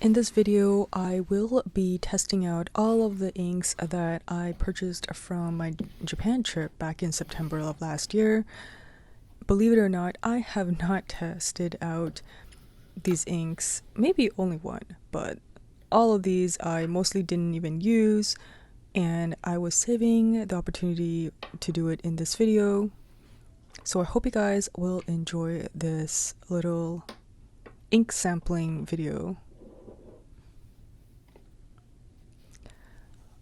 In this video, I will be testing out all of the inks that I purchased from my Japan trip back in September of last year. Believe it or not, I have not tested out these inks, maybe only one, but all of these I mostly didn't even use, and I was saving the opportunity to do it in this video. So I hope you guys will enjoy this little ink sampling video.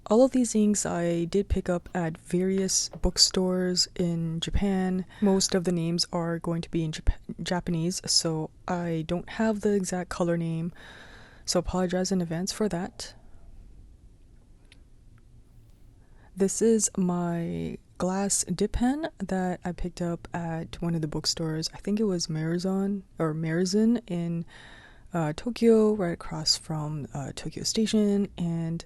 All of these inks I did pick up at various bookstores in Japan. Most of the names are going to be in Japanese, so I don't have the exact color name, so apologize in advance for that. This is my glass dip pen that I picked up at one of the bookstores. I think it was Marizun in Tokyo, right across from Tokyo Station, and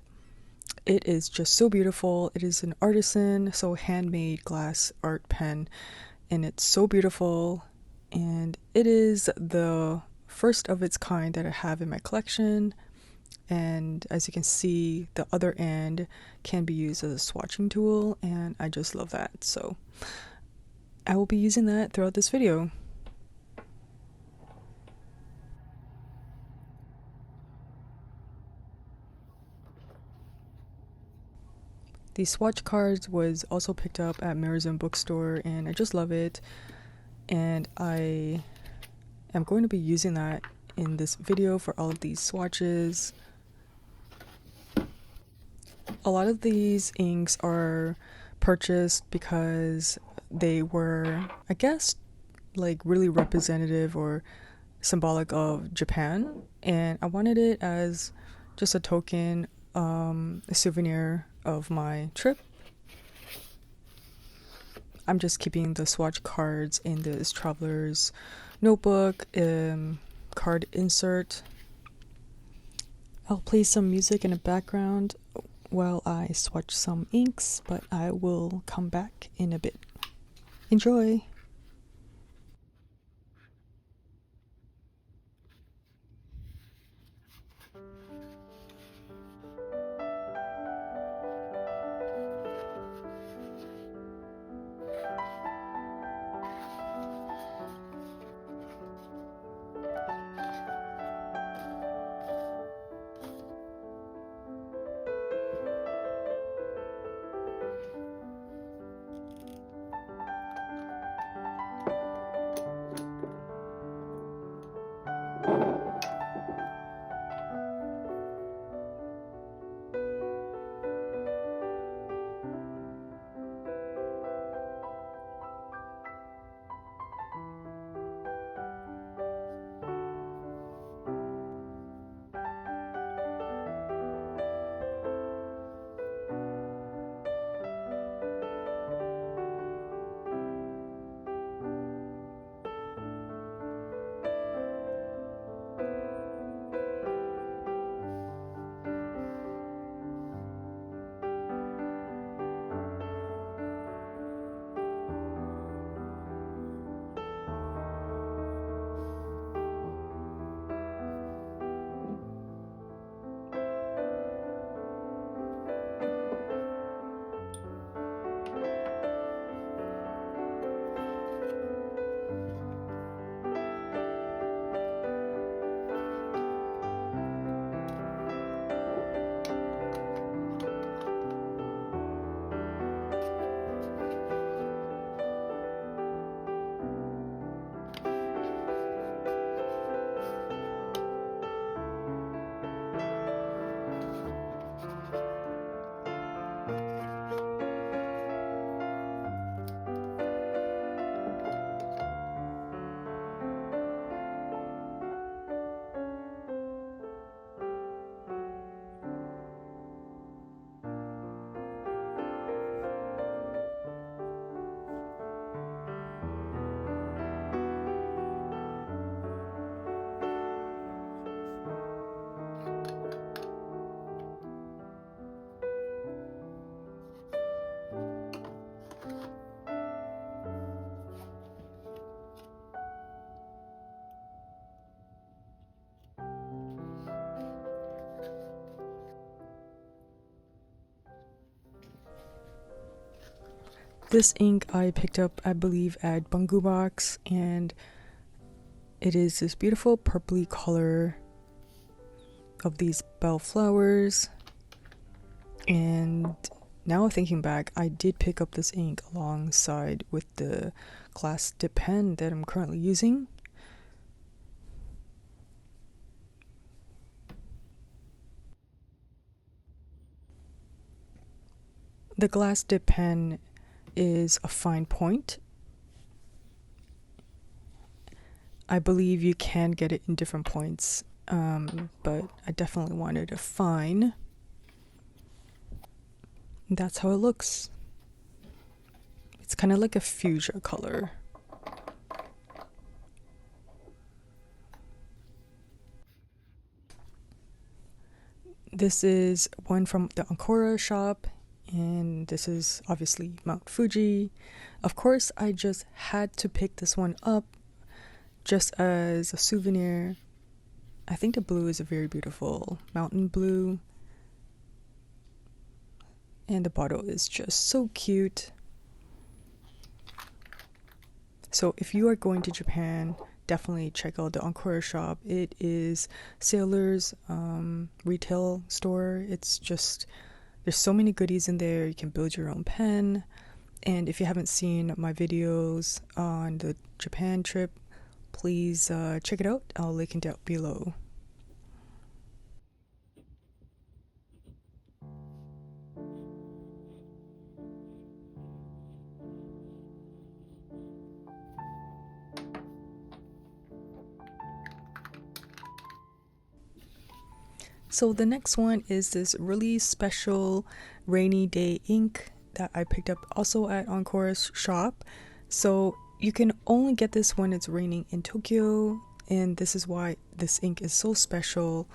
it is just so beautiful. It is an artisan, so handmade glass art pen, and it's so beautiful. And it is the first of its kind that I have in my collection. And as you can see, the other end can be used as a swatching tool, and I just love that. So I will be using that throughout this video. The swatch cards was also picked up at Marizun bookstore, and I just love it. And I am going to be using that in this video for all of these swatches. A lot of these inks are purchased because they were, I guess, like really representative or symbolic of Japan, and I wanted it as just a token, a souvenir of my trip. I'm just keeping the swatch cards in this traveler's notebook, card insert. I'll play some music in the background while I swatch some inks, but I will come back in a bit. Enjoy! This ink I picked up, I believe, at Bungu Box, and it is this beautiful purpley color of these bell flowers. And now thinking back, I did pick up this ink alongside with the glass dip pen that I'm currently using. The glass dip pen is a fine point. I believe you can get it in different points, but I definitely wanted a fine. That's how it looks. It's kind of like a fuchsia color. This is one from the Ancora shop, and this is obviously Mount Fuji. Of course, I just had to pick this one up just as a souvenir. I think the blue is a very beautiful mountain blue. And the bottle is just so cute. So if you are going to Japan, definitely check out the Ancora shop. It is Sailor's retail store. It's just, there's so many goodies in there. You can build your own pen. And if you haven't seen my videos on the Japan trip, please check it out. I'll link it down below. So the next one is this really special rainy day ink that I picked up also at Ancora's shop. So you can only get this when it's raining in Tokyo, and this is why this ink is so special.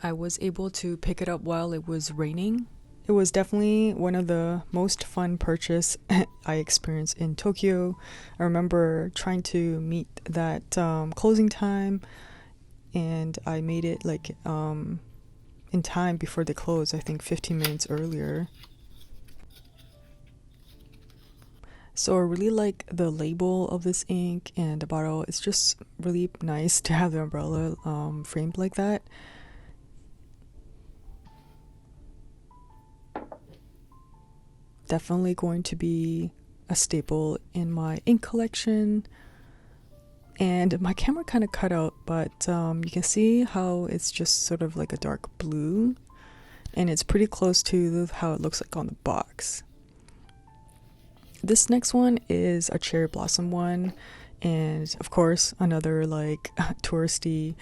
I was able to pick it up while it was raining. It was definitely one of the most fun purchase I experienced in Tokyo. I remember trying to meet that closing time, and I made it like in time before they closed, I think 15 minutes earlier. So I really like the label of this ink and the bottle. It's just really nice to have the umbrella framed like that. Definitely going to be a staple in my ink collection. And my camera kind of cut out, but you can see how it's just sort of like a dark blue, and it's pretty close to how it looks like on the box. This next one is a cherry blossom one, and of course another like touristy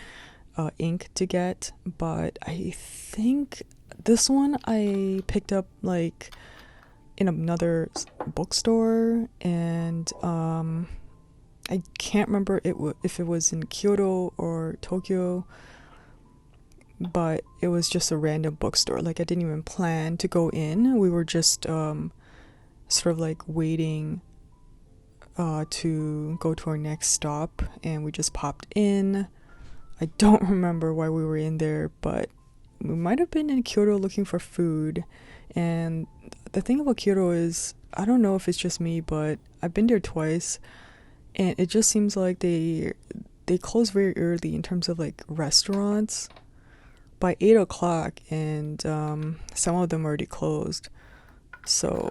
ink to get, but I think this one I picked up like in another bookstore, and I can't remember if it was in Kyoto or Tokyo, but it was just a random bookstore. Like I didn't even plan to go in. We were just sort of like waiting to go to our next stop, and we just popped in. I don't remember why we were in there, but we might have been in Kyoto looking for food. And the thing about Kyoto is, I don't know if it's just me, but I've been there twice, and it just seems like they close very early in terms of like restaurants by 8 o'clock, and some of them already closed. So,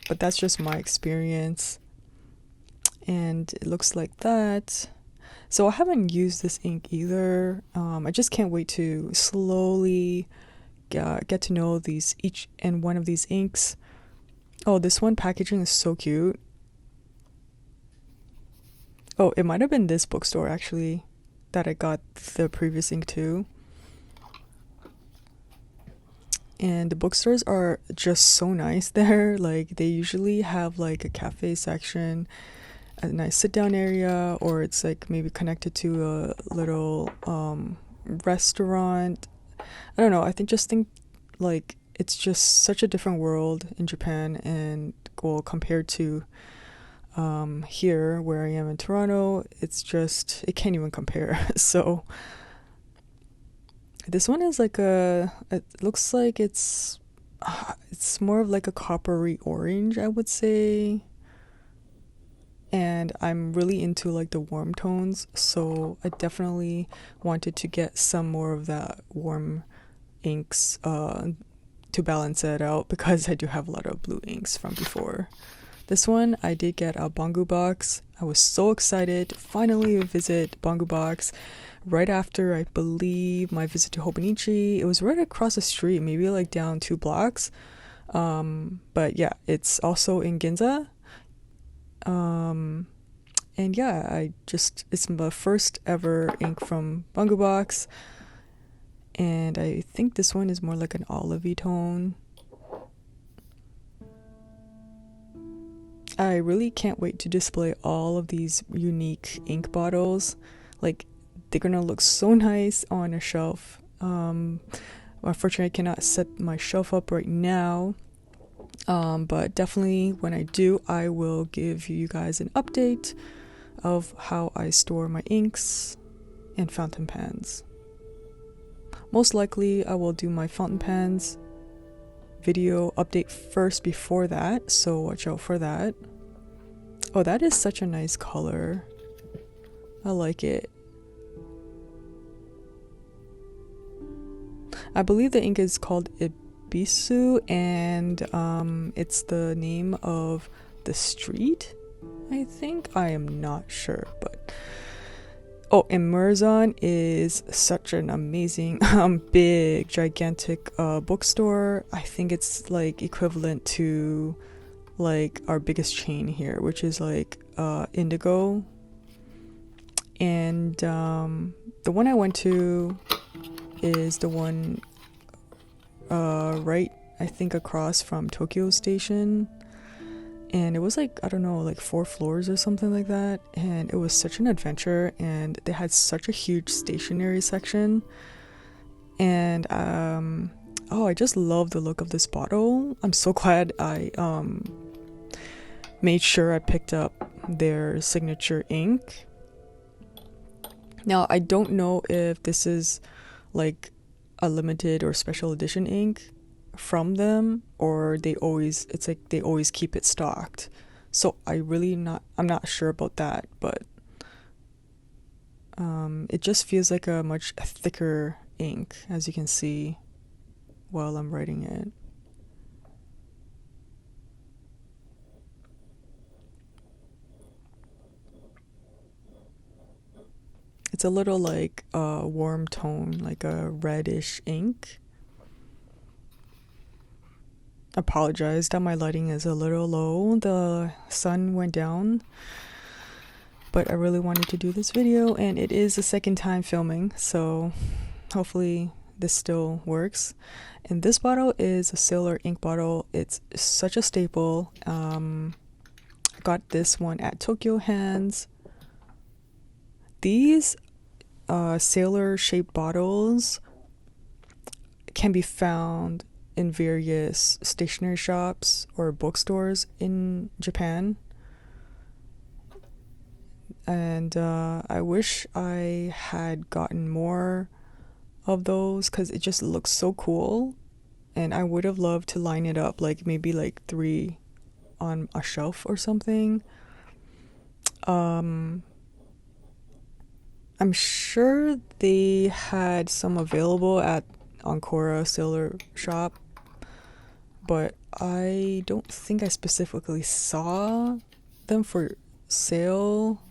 but that's just my experience, and it looks like that. So I haven't used this ink either. I just can't wait to slowly get to know each and one of these inks. Oh, this one packaging is so cute. Oh, it might have been this bookstore actually that I got the previous ink to. And the bookstores are just so nice there. Like they usually have like a cafe section, a nice sit down area, or it's like maybe connected to a little restaurant. I don't know, I think like it's just such a different world in Japan, and well, compared to here where I am in Toronto, it can't even compare. So this one is like it looks like it's it's more of like a coppery orange, I would say. And I'm really into like the warm tones, so I definitely wanted to get some more of that warm inks to balance it out, because I do have a lot of blue inks from before. This one I did get a Bangu box. I was so excited to finally visit Bangu box right after, I believe, my visit to Hobonichi. It was right across the street, maybe like down 2 blocks. But yeah, it's also in Ginza. And yeah, it's my first ever ink from Bangu box. And I think this one is more like an olivey tone. I really can't wait to display all of these unique ink bottles. Like, they're gonna look so nice on a shelf. Unfortunately, I cannot set my shelf up right now. But definitely when I do, I will give you guys an update of how I store my inks and fountain pens. Most likely I will do my fountain pens video update first before that, so watch out for that. Oh, that is such a nice color. I like it. I believe the ink is called Aisu, and it's the name of the street, I think. I am not sure, but oh, and Merzon is such an amazing big gigantic bookstore. I think it's like equivalent to like our biggest chain here, which is like Indigo. And the one I went to is the one right, I think, across from Tokyo Station. And it was like, I don't know, like 4 floors or something like that. And it was such an adventure, and they had such a huge stationery section. And oh, I just love the look of this bottle. I'm so glad I made sure I picked up their signature ink. Now, I don't know if this is like a limited or special edition ink from them, or it's like they always keep it stocked. So I'm not sure about that, but it just feels like a much thicker ink, as you can see while I'm writing it. It's a little like a warm tone, like a reddish ink. Apologize that my lighting is a little low. The sun went down, but I really wanted to do this video, and it is the second time filming, so hopefully this still works. And this bottle is a Sailor ink bottle. It's such a staple. I got this one at Tokyo Hands. These Sailor shaped bottles can be found in various stationery shops or bookstores in Japan. And I wish I had gotten more of those, because it just looks so cool, and I would have loved to line it up, like maybe like 3 on a shelf or something. I'm sure they had some available at Ancora Sailor shop, but I don't think I specifically saw them for sale.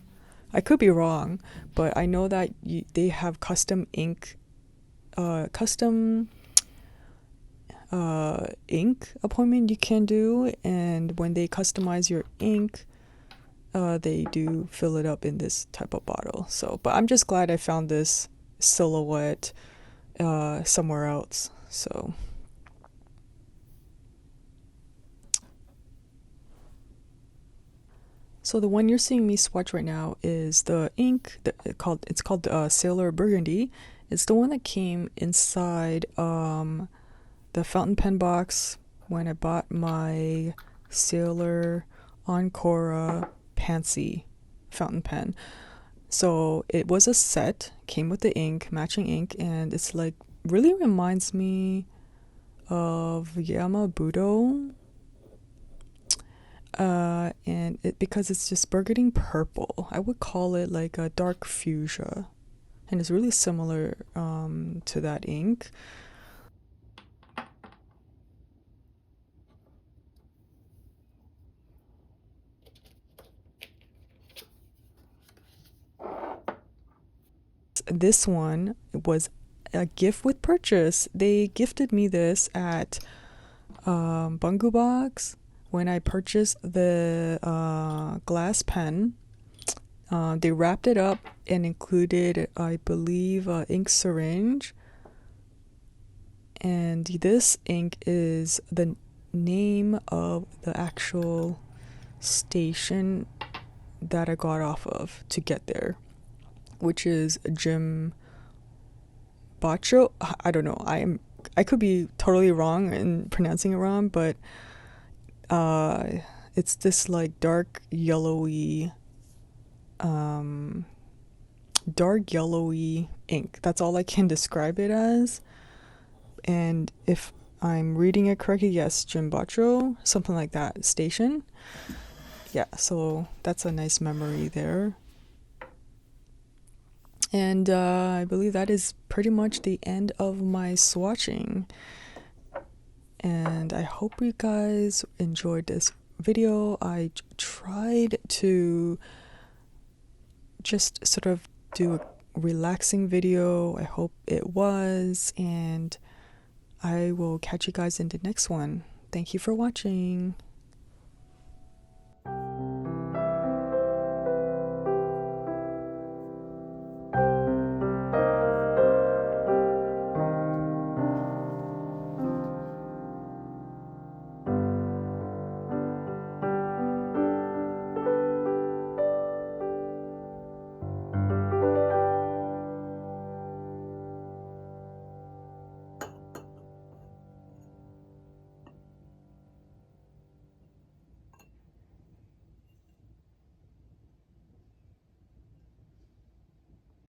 I could be wrong, but I know that they have custom ink appointment you can do, and when they customize your ink, they do fill it up in this type of bottle. So, but I'm just glad I found this silhouette somewhere else. So the one you're seeing me swatch right now is the ink it's called Sailor Burgundy. It's the one that came inside the fountain pen box when I bought my Sailor Ancora Pansy fountain pen. So it was a set, came with the ink, matching ink, and it's like really reminds me of Yamabudo. And because it's just burgundy purple, I would call it like a dark fuchsia, and it's really similar to that ink. This one was a gift with purchase. They gifted me this at Bungu Box when I purchased the glass pen. They wrapped it up and included, I believe, ink syringe. And this ink is the name of the actual station that I got off of to get there, which is Jim Bacho. I don't know. I could be totally wrong in pronouncing it wrong, but it's this like dark yellowy ink. That's all I can describe it as. And if I'm reading it correctly, yes, Jimbacho, something like that, station. Yeah, so that's a nice memory there. And I believe that is pretty much the end of my swatching. And I hope you guys enjoyed this video. I tried to just sort of do a relaxing video. I hope it was, and I will catch you guys in the next one. Thank you for watching.